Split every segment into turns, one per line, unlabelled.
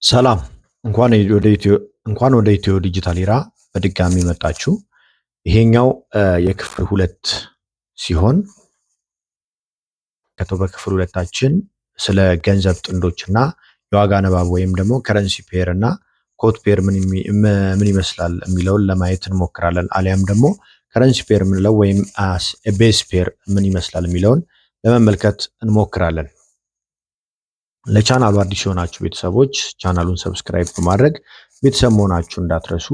ሰላም እንኳን ወደ ኢትዮ ዲጂታል ኢራ በድጋሚ መጣችሁ። ይሄኛው የክፍል ሁለት ሲሆን በክፍል ሁለታችን ስለ ገንዘብ ጥንዶችና የዋጋ ንባብ ወይም ደግሞ ከረንሲ ፔር እና ኮት ፔር ምን ይመስላል የሚለውን ለማየት እንሞክራለን። አሊያም ደግሞ ከረንሲ ፔር የምንለው ወይም ቤስ ፔር ምን ይመስላል የሚለውን ለመመልከት እንሞክራለን። ለቻናሉ አዲስ የሆናችሁ ቤተሰቦች ቻናሉን ሰብስክራይብ በማድረግ ቤተሰብ መሆናችሁ እንዳትረሱ።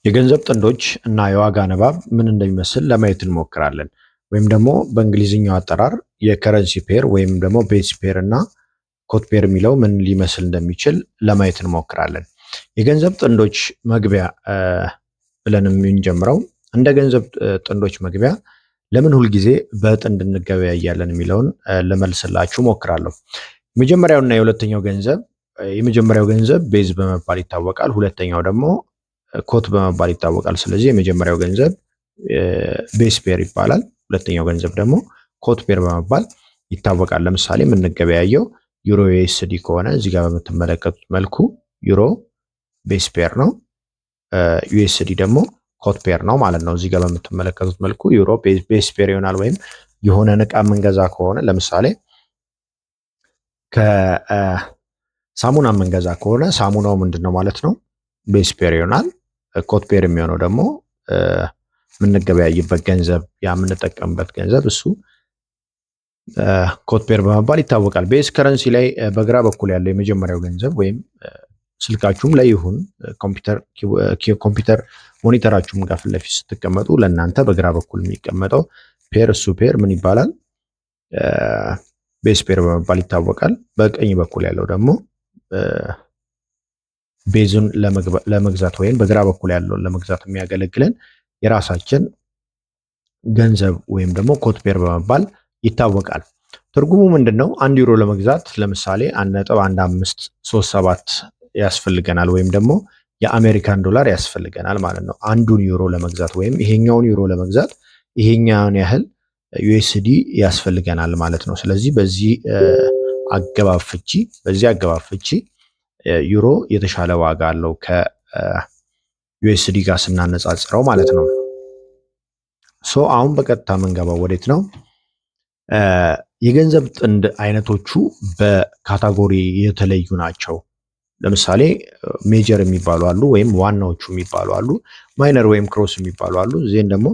የገንዘብ ጥንዶች እና የዋጋ ንባብ ምን እንደሚመስል ለማየት እንሞክራለን። ወይም ደግሞ በእንግሊዝኛው አጠራር የከረንሲ ፔር ወይም ደግሞ ቤዝ ፔር እና ኮት ፔር የሚለው ምን ሊመስል እንደሚችል ለማየት እንሞክራለን። የገንዘብ ጥንዶች መግቢያ ብለን የምንጀምረው እንደ ገንዘብ ጥንዶች መግቢያ ለምን ሁልጊዜ በጥንድ እንገበያያለን የሚለውን ልመልስላችሁ ሞክራለሁ። የመጀመሪያውና የመጀመሪያው ገንዘብ ቤዝ በመባል ይታወቃል። ሁለተኛው ደግሞ ኮት በመባል ይታወቃል። ስለዚህ የመጀመሪያው ገንዘብ ቤስ ፔር ይባላል። ሁለተኛው ገንዘብ ደግሞ ኮት ፔር በመባል ይታወቃል። ለምሳሌ የምንገበያየው ዩሮ ዩኤስዲ ከሆነ እዚህ ጋር በምትመለከቱት መልኩ ዩሮ ቤስ ፔር ነው፣ ዩኤስዲ ደግሞ ኮት ፔር ነው ማለት ነው። እዚህ ጋር በምትመለከቱት መልኩ ዩሮ ቤስ ፔር ይሆናል። ወይም የሆነ እቃ የምንገዛ ከሆነ ለምሳሌ ከሳሙና የምንገዛ ከሆነ ሳሙናው ምንድን ነው ማለት ነው? ቤስ ፔር ይሆናል። ኮት ፔር የሚሆነው ደግሞ የምንገበያይበት ገንዘብ የምንጠቀምበት ገንዘብ እሱ ኮት ፔር በመባል ይታወቃል። ቤዝ ከረንሲ ላይ በግራ በኩል ያለው የመጀመሪያው ገንዘብ ወይም ስልካችሁም ላይ ይሁን ኮምፒውተር ሞኒተራችሁም ጋር ፊት ለፊት ስትቀመጡ ለእናንተ በግራ በኩል የሚቀመጠው ፔር እሱ ፔር ምን ይባላል? ቤዝ ፔር በመባል ይታወቃል። በቀኝ በኩል ያለው ደግሞ ቤዙን ለመግዛት ወይም በግራ በኩል ያለውን ለመግዛት የሚያገለግለን የራሳችን ገንዘብ ወይም ደግሞ ኮት ፔር በመባል ይታወቃል። ትርጉሙ ምንድነው? 1 ዩሮ ለመግዛት ለምሳሌ 1.1537 ያስፈልገናል ወይም ደግሞ የአሜሪካን ዶላር ያስፈልገናል ማለት ነው። አንዱን ዩሮ ለመግዛት ወይም ይሄኛውን ዩሮ ለመግዛት ይሄኛውን ያህል ዩኤስዲ ያስፈልገናል ማለት ነው። ስለዚህ በዚህ አገባብ ፍቺ ዩሮ የተሻለ ዋጋ አለው ከዩኤስዲ ጋር ስናነጻጽረው ማለት ነው። አሁን በቀጥታ የምንገባው ወዴት ነው? የገንዘብ ጥንድ አይነቶቹ በካታጎሪ የተለዩ ናቸው። ለምሳሌ ሜጀር የሚባሉ አሉ፣ ወይም ዋናዎቹ የሚባሉ አሉ። ማይነር ወይም ክሮስ የሚባሉ አሉ። ዜን ደግሞ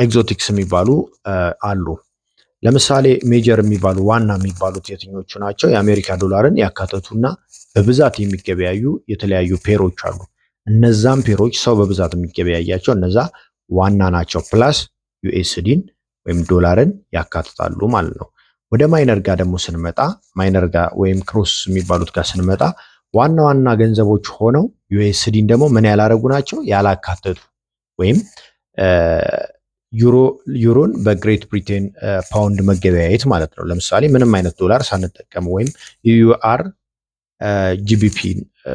ኤግዞቲክስ የሚባሉ አሉ። ለምሳሌ ሜጀር የሚባሉ ዋና የሚባሉት የትኞቹ ናቸው? የአሜሪካ ዶላርን ያካተቱና በብዛት የሚገበያዩ የተለያዩ ፔሮች አሉ። እነዛም ፔሮች ሰው በብዛት የሚገበያያቸው እነዛ ዋና ናቸው። ፕላስ ዩኤስዲን ወይም ዶላርን ያካትታሉ ማለት ነው። ወደ ማይነር ጋር ደግሞ ስንመጣ ማይነር ጋር ወይም ክሮስ የሚባሉት ጋር ስንመጣ ዋና ዋና ገንዘቦች ሆነው ዩኤስዲን ደግሞ ምን ያላረጉ ናቸው? ያላካተቱ ወይም ዩሮን በግሬት ብሪቴን ፓውንድ መገበያየት ማለት ነው። ለምሳሌ ምንም አይነት ዶላር ሳንጠቀም ወይም ዩአር ጂቢፒ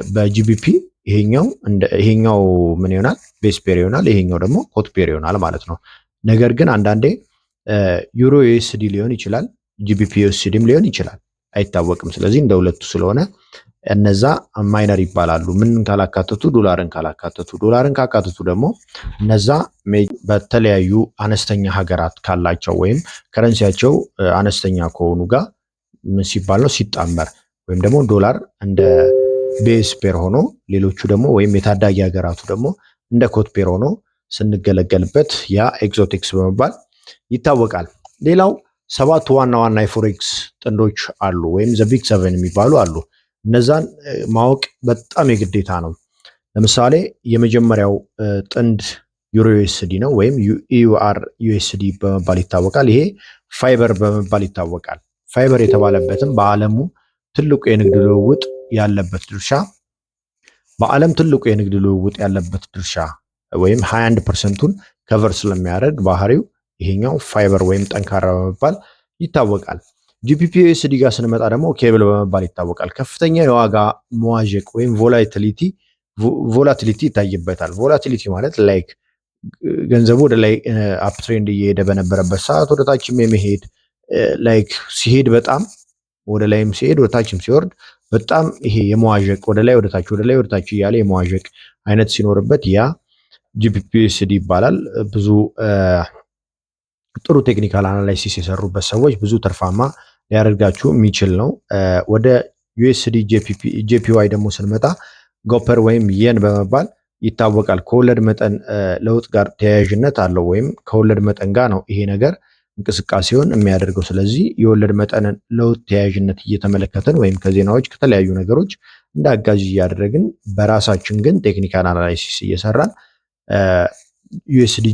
በጂቢፒ ይሄኛው ምን ይሆናል? ቤስ ፔር ይሆናል። ይሄኛው ደግሞ ኮት ፔር ይሆናል ማለት ነው። ነገር ግን አንዳንዴ ዩሮ ዩኤስዲ ሊሆን ይችላል፣ ጂቢፒ ዩኤስዲም ሊሆን ይችላል፣ አይታወቅም። ስለዚህ እንደ ሁለቱ ስለሆነ እነዛ ማይነር ይባላሉ። ምን ካላካተቱ? ዶላርን ካላካተቱ። ዶላርን ካካተቱ ደግሞ እነዛ በተለያዩ አነስተኛ ሀገራት ካላቸው ወይም ከረንሲያቸው አነስተኛ ከሆኑ ጋር ምን ሲባል ነው? ሲጣመር ወይም ደግሞ ዶላር እንደ ቤዝ ፔር ሆኖ ሌሎቹ ደግሞ ወይም የታዳጊ ሀገራቱ ደግሞ እንደ ኮት ፔር ሆኖ ስንገለገልበት ያ ኤግዞቲክስ በመባል ይታወቃል። ሌላው 7 ዋና ዋና የፎሬክስ ጥንዶች አሉ፣ ወይም ዘ ቢግ 7 የሚባሉ አሉ። እነዛን ማወቅ በጣም የግዴታ ነው። ለምሳሌ የመጀመሪያው ጥንድ ዩሮ ዩኤስዲ ነው፣ ወይም ዩአር ዩኤስዲ በመባል ይታወቃል። ይሄ ፋይበር በመባል ይታወቃል። ፋይበር የተባለበትም በዓለሙ ትልቁ የንግድ ልውውጥ ያለበት ድርሻ ወይም 21%ቱን ከቨር ስለሚያደርግ ባህሪው ይሄኛው ፋይበር ወይም ጠንካራ በመባል ይታወቃል። ጂፒፒ ዩኤስዲ ጋር ስንመጣ ደግሞ ኬብል በመባል ይታወቃል። ከፍተኛ የዋጋ መዋዠቅ ወይም ቮላቲሊቲ ይታይበታል። ቮላቲሊቲ ማለት ላይክ ገንዘቡ ወደ ላይ አፕ ትሬንድ እየሄደ በነበረበት ሰዓት ወደ ታችም የመሄድ ላይክ ሲሄድ በጣም ወደ ላይም ሲሄድ ወደ ታችም ሲወርድ በጣም ይሄ የመዋዠቅ ወደ ላይ ወደ ታች እያለ የመዋዠቅ አይነት ሲኖርበት ያ ጂፒፒ ዩኤስዲ ይባላል። ብዙ ጥሩ ቴክኒካል አናላይሲስ የሰሩበት ሰዎች ብዙ ትርፋማ ሊያደርጋችሁ የሚችል ነው። ወደ ዩኤስዲ ጄፒዋይ ደግሞ ስንመጣ ጎፐር ወይም የን በመባል ይታወቃል። ከወለድ መጠን ለውጥ ጋር ተያያዥነት አለው ወይም ከወለድ መጠን ጋር ነው ይሄ ነገር እንቅስቃሴውን የሚያደርገው። ስለዚህ የወለድ መጠንን ለውጥ ተያያዥነት እየተመለከትን ወይም ከዜናዎች ከተለያዩ ነገሮች እንደ አጋዥ እያደረግን በራሳችን ግን ቴክኒካል አናላይሲስ እየሰራን ዩኤስዲ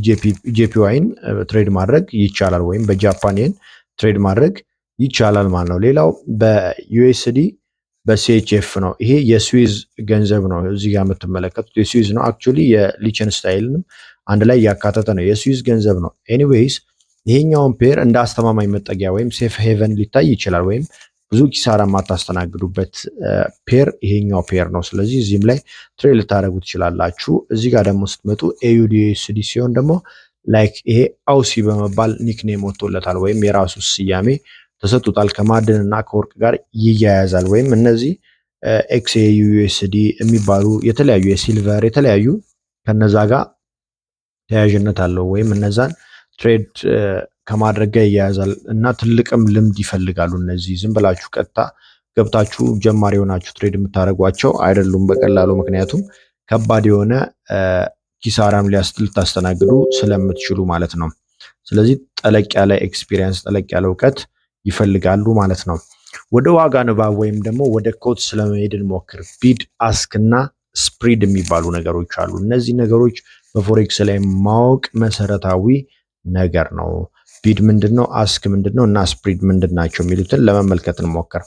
ጄፒዋይን ትሬድ ማድረግ ይቻላል ወይም በጃፓን የን ትሬድ ማድረግ ይቻላል ማለት ነው። ሌላው በዩኤስዲ በሲኤችኤፍ ነው። ይሄ የስዊዝ ገንዘብ ነው። እዚህ ጋር የምትመለከቱት የስዊዝ ነው። አክቹሊ የሊቸንስታይልንም አንድ ላይ ያካተተ ነው። የስዊዝ ገንዘብ ነው። ኤኒዌይስ ይሄኛውን ፔር እንደ አስተማማኝ መጠጊያ ወይም ሴፍ ሄቨን ሊታይ ይችላል ወይም ብዙ ኪሳራ የማታስተናግዱበት ፔር ይሄኛው ፔር ነው። ስለዚህ እዚህም ላይ ትሬድ ልታደርጉ ትችላላችሁ። እዚህ ጋር ደግሞ ስትመጡ ኤዩዲኤስዲ ሲሆን ደግሞ ላይክ ይሄ አውሲ በመባል ኒክኔም ወጥቶለታል ወይም የራሱ ስያሜ ተሰጥቶታል። ከማዕድን እና ከወርቅ ጋር ይያያዛል ወይም እነዚህ ኤክስኤዩኤስዲ የሚባሉ የተለያዩ የሲልቨር የተለያዩ ከነዛ ጋር ተያያዥነት አለው ወይም እነዛን ትሬድ ከማድረግ ጋር ይያያዛል እና ትልቅም ልምድ ይፈልጋሉ። እነዚህ ዝም ብላችሁ ቀጥታ ገብታችሁ ጀማሪ የሆናችሁ ትሬድ የምታደርጓቸው አይደሉም በቀላሉ ምክንያቱም ከባድ የሆነ ኪሳራም ልታስተናግዱ ስለምትችሉ ማለት ነው። ስለዚህ ጠለቅ ያለ ኤክስፒሪየንስ ጠለቅ ያለ እውቀት ይፈልጋሉ ማለት ነው። ወደ ዋጋ ንባብ ወይም ደግሞ ወደ ኮት ስለመሄድ እንሞክር። ቢድ አስክ እና ስፕሪድ የሚባሉ ነገሮች አሉ። እነዚህ ነገሮች በፎሬክስ ላይ ማወቅ መሰረታዊ ነገር ነው። ቢድ ምንድነው? አስክ ምንድነው? እና ስፕሪድ ምንድናቸው የሚሉትን ለመመልከት እንሞክር።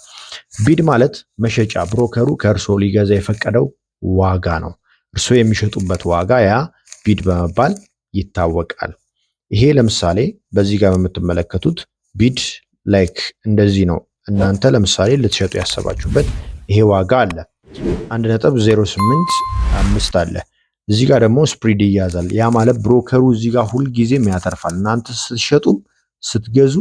ቢድ ማለት መሸጫ ብሮከሩ ከእርሶ ሊገዛ የፈቀደው ዋጋ ነው። እርሶ የሚሸጡበት ዋጋ ያ ቢድ በመባል ይታወቃል። ይሄ ለምሳሌ በዚህ ጋር በምትመለከቱት ቢድ ላይክ እንደዚህ ነው። እናንተ ለምሳሌ ልትሸጡ ያሰባችሁበት ይሄ ዋጋ አለ 1.085 አለ። እዚህ ጋር ደግሞ ስፕሪድ ይያዛል። ያ ማለት ብሮከሩ እዚህ ጋር ሁልጊዜም ያተርፋል። እናንተ ስትሸጡ ስትገዙ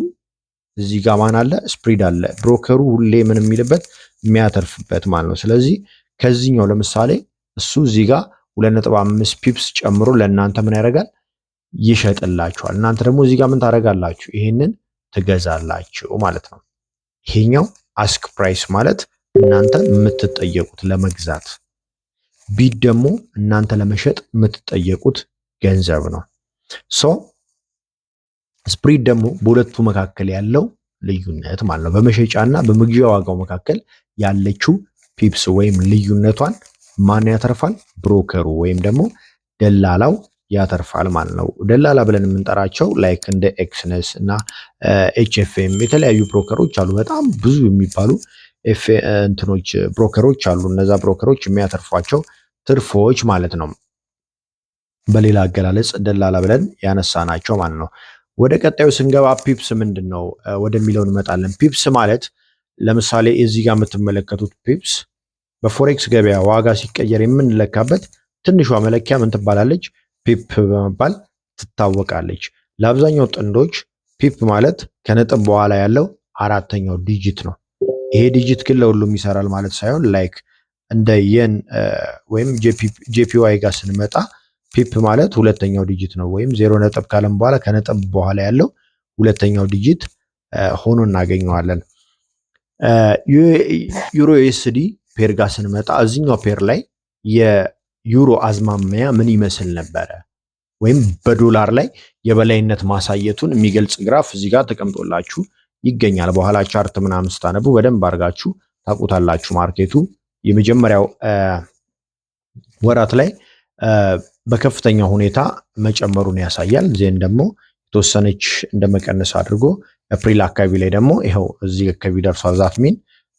እዚህ ጋር ማን አለ? ስፕሪድ አለ። ብሮከሩ ሁሌ ምን የሚልበት የሚያተርፍበት ማለት ነው። ስለዚህ ከዚህኛው ለምሳሌ እሱ እዚህ ጋር 2.5 ፒፕስ ጨምሮ ለእናንተ ምን ያደርጋል? ይሸጥላችኋል። እናንተ ደግሞ እዚህ ጋር ምን ታደርጋላችሁ? ይሄንን ትገዛላችሁ ማለት ነው። ይሄኛው አስክ ፕራይስ ማለት እናንተ የምትጠየቁት ለመግዛት፣ ቢድ ደግሞ እናንተ ለመሸጥ የምትጠየቁት ገንዘብ ነው። ሶ ስፕሪድ ደግሞ በሁለቱ መካከል ያለው ልዩነት ማለት ነው። በመሸጫና በመግዣ ዋጋው መካከል ያለችው ፒፕስ ወይም ልዩነቷን ማን ያተርፋል? ብሮከሩ ወይም ደግሞ ደላላው ያተርፋል ማለት ነው። ደላላ ብለን የምንጠራቸው ላይክ እንደ ኤክስነስ እና ኤችኤፍኤም የተለያዩ ብሮከሮች አሉ። በጣም ብዙ የሚባሉ እንትኖች ብሮከሮች አሉ። እነዛ ብሮከሮች የሚያተርፏቸው ትርፎች ማለት ነው። በሌላ አገላለጽ ደላላ ብለን ያነሳናቸው ማለት ነው። ወደ ቀጣዩ ስንገባ ፒፕስ ምንድን ነው ወደሚለው እንመጣለን። ፒፕስ ማለት ለምሳሌ እዚህ ጋር የምትመለከቱት ፒፕስ በፎሬክስ ገበያ ዋጋ ሲቀየር የምንለካበት ትንሿ መለኪያ ምን ትባላለች? ፒፕ በመባል ትታወቃለች። ለአብዛኛው ጥንዶች ፒፕ ማለት ከነጥብ በኋላ ያለው አራተኛው ዲጂት ነው። ይሄ ዲጂት ግን ለሁሉም ይሰራል ማለት ሳይሆን ላይክ እንደ የን ወይም ጄፒዋይ ጋር ስንመጣ ፒፕ ማለት ሁለተኛው ዲጂት ነው። ወይም 0 ነጥብ ካለም በኋላ ከነጥብ በኋላ ያለው ሁለተኛው ዲጂት ሆኖ እናገኘዋለን። ዩሮ ዩኤስዲ ፔር ጋር ስንመጣ እዚህኛው ፔር ላይ የዩሮ አዝማሚያ ምን ይመስል ነበረ ወይም በዶላር ላይ የበላይነት ማሳየቱን የሚገልጽ ግራፍ እዚህ ጋር ተቀምጦላችሁ ይገኛል። በኋላ ቻርት ምናምን ስታነቡ በደንብ አድርጋችሁ ታውቁታላችሁ። ማርኬቱ የመጀመሪያው ወራት ላይ በከፍተኛ ሁኔታ መጨመሩን ያሳያል። ዜን ደግሞ የተወሰነች እንደመቀነስ አድርጎ አፕሪል አካባቢ ላይ ደግሞ ይኸው እዚህ አካባቢ ደርሷል። ዛትሚን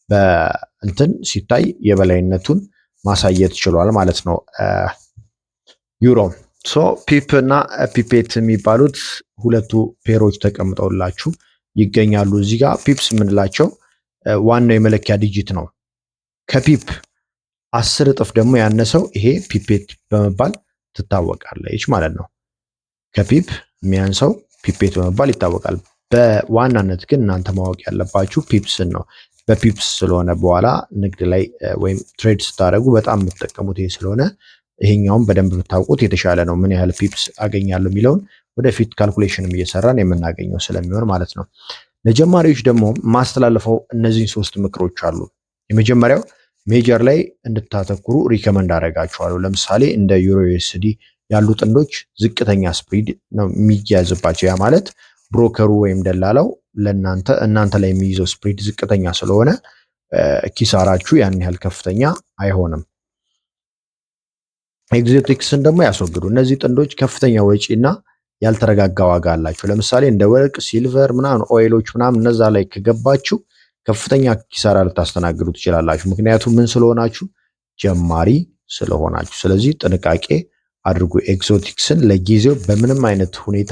በእንትን ሲታይ የበላይነቱን ማሳየት ችሏል ማለት ነው ዩሮ። ሶ ፒፕ እና ፒፔት የሚባሉት ሁለቱ ፔሮች ተቀምጠውላችሁ ይገኛሉ። እዚህ ጋር ፒፕስ የምንላቸው ዋናው የመለኪያ ዲጂት ነው። ከፒፕ 10 እጥፍ ደግሞ ያነሰው ይሄ ፒፔት በመባል ትታወቃለች ማለት ነው። ከፒፕ የሚያንሰው ፒፔት በመባል ይታወቃል። በዋናነት ግን እናንተ ማወቅ ያለባችሁ ፒፕስን ነው። በፒፕስ ስለሆነ በኋላ ንግድ ላይ ወይም ትሬድ ስታደርጉ በጣም የምትጠቀሙት ይሄ ስለሆነ ይሄኛውን በደንብ ብታውቁት የተሻለ ነው። ምን ያህል ፒፕስ አገኛለሁ የሚለውን ወደፊት ካልኩሌሽንም እየሰራን የምናገኘው ስለሚሆን ማለት ነው። ለጀማሪዎች ደግሞ ማስተላለፈው እነዚህን 3 ምክሮች አሉ። የመጀመሪያው ሜጀር ላይ እንድታተኩሩ ሪከመንድ አደርጋችኋለሁ። ለምሳሌ እንደ ዩሮ ዩኤስዲ ያሉ ጥንዶች ዝቅተኛ ስፕሪድ ነው የሚያዝባቸው። ያ ማለት ብሮከሩ ወይም ደላላው እናንተ ላይ የሚይዘው ስፕሪድ ዝቅተኛ ስለሆነ ኪሳራችሁ ያን ያህል ከፍተኛ አይሆንም። ኤግዞቲክስን ደግሞ ያስወግዱ። እነዚህ ጥንዶች ከፍተኛ ወጪ እና ያልተረጋጋ ዋጋ አላቸው። ለምሳሌ እንደ ወርቅ፣ ሲልቨር ምናምን ኦይሎች ምናምን እነዛ ላይ ከገባችሁ ከፍተኛ ኪሳራ ልታስተናግዱ ትችላላችሁ። ምክንያቱም ምን ስለሆናችሁ? ጀማሪ ስለሆናችሁ። ስለዚህ ጥንቃቄ አድርጉ። ኤግዞቲክስን ለጊዜው በምንም አይነት ሁኔታ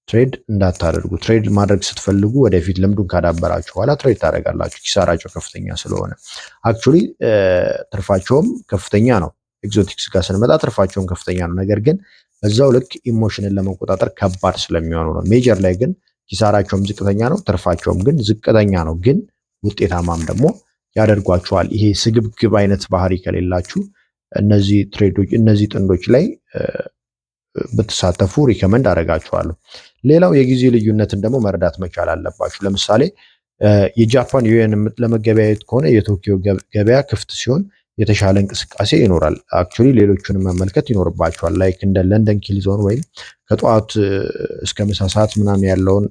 ትሬድ እንዳታደርጉ። ትሬድ ማድረግ ስትፈልጉ ወደፊት ልምዱን ካዳበራችሁ በኋላ ትሬድ ታደርጋላችሁ። ኪሳራቸው ከፍተኛ ስለሆነ አክቹሊ ትርፋቸውም ከፍተኛ ነው። ኤግዞቲክስ ጋር ስንመጣ ትርፋቸውም ከፍተኛ ነው። ነገር ግን በዛው ልክ ኢሞሽንን ለመቆጣጠር ከባድ ስለሚሆኑ ነው። ሜጀር ላይ ግን ኪሳራቸውም ዝቅተኛ ነው፣ ትርፋቸውም ግን ዝቅተኛ ነው። ግን ውጤታማም ደግሞ ያደርጓቸዋል። ይሄ ስግብግብ አይነት ባህሪ ከሌላችሁ እነዚህ ትሬዶች እነዚህ ጥንዶች ላይ ብትሳተፉ ሪከመንድ አደርጋችኋለሁ። ሌላው የጊዜ ልዩነትን ደግሞ መረዳት መቻል አለባችሁ። ለምሳሌ የጃፓን ዩኤን ለመገበያየት ከሆነ የቶኪዮ ገበያ ክፍት ሲሆን የተሻለ እንቅስቃሴ ይኖራል። አክቹሊ ሌሎቹንም መመልከት ይኖርባቸዋል። ላይክ እንደ ለንደን ኪል ዞን ወይም ከጠዋት እስከ ምሳ ሰዓት ምናምን ያለውን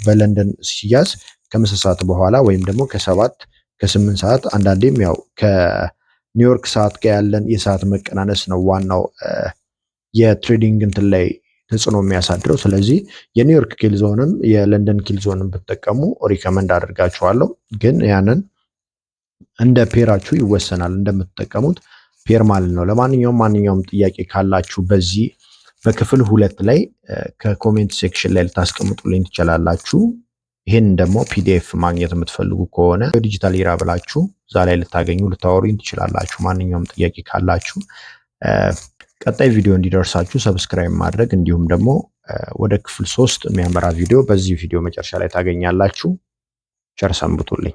በለንደን ሲያዝ ከምሳ ሰዓት በኋላ ወይም ደግሞ ከ7 ከ8 ሰዓት አንዳንዴም ያው ከኒውዮርክ ሰዓት ጋር ያለን የሰዓት መቀናነስ ነው ዋናው የትሬዲንግ እንትን ላይ ተጽዕኖ የሚያሳድረው። ስለዚህ የኒውዮርክ ኪል ዞንም የለንደን ኪል ዞንም ብትጠቀሙ ሪከመንድ አድርጋችኋለሁ። ግን ያንን እንደ ፔራችሁ ይወሰናል እንደምትጠቀሙት ፔር ማለት ነው። ማንኛውም ጥያቄ ካላችሁ በዚህ በክፍል 2 ላይ ከኮሜንት ሴክሽን ላይ ልታስቀምጡልኝ ትችላላችሁ። ይህን ደግሞ ፒዲኤፍ ማግኘት የምትፈልጉ ከሆነ ዲጂታል ኢራ ብላችሁ እዛ ላይ ልታገኙ ልታወሩኝ ትችላላችሁ። ማንኛውም ጥያቄ ካላችሁ ቀጣይ ቪዲዮ እንዲደርሳችሁ ሰብስክራይብ ማድረግ እንዲሁም ደግሞ ወደ ክፍል 3 የሚያመራ ቪዲዮ በዚህ ቪዲዮ መጨረሻ ላይ ታገኛላችሁ። ቸር ሰንብቱልኝ።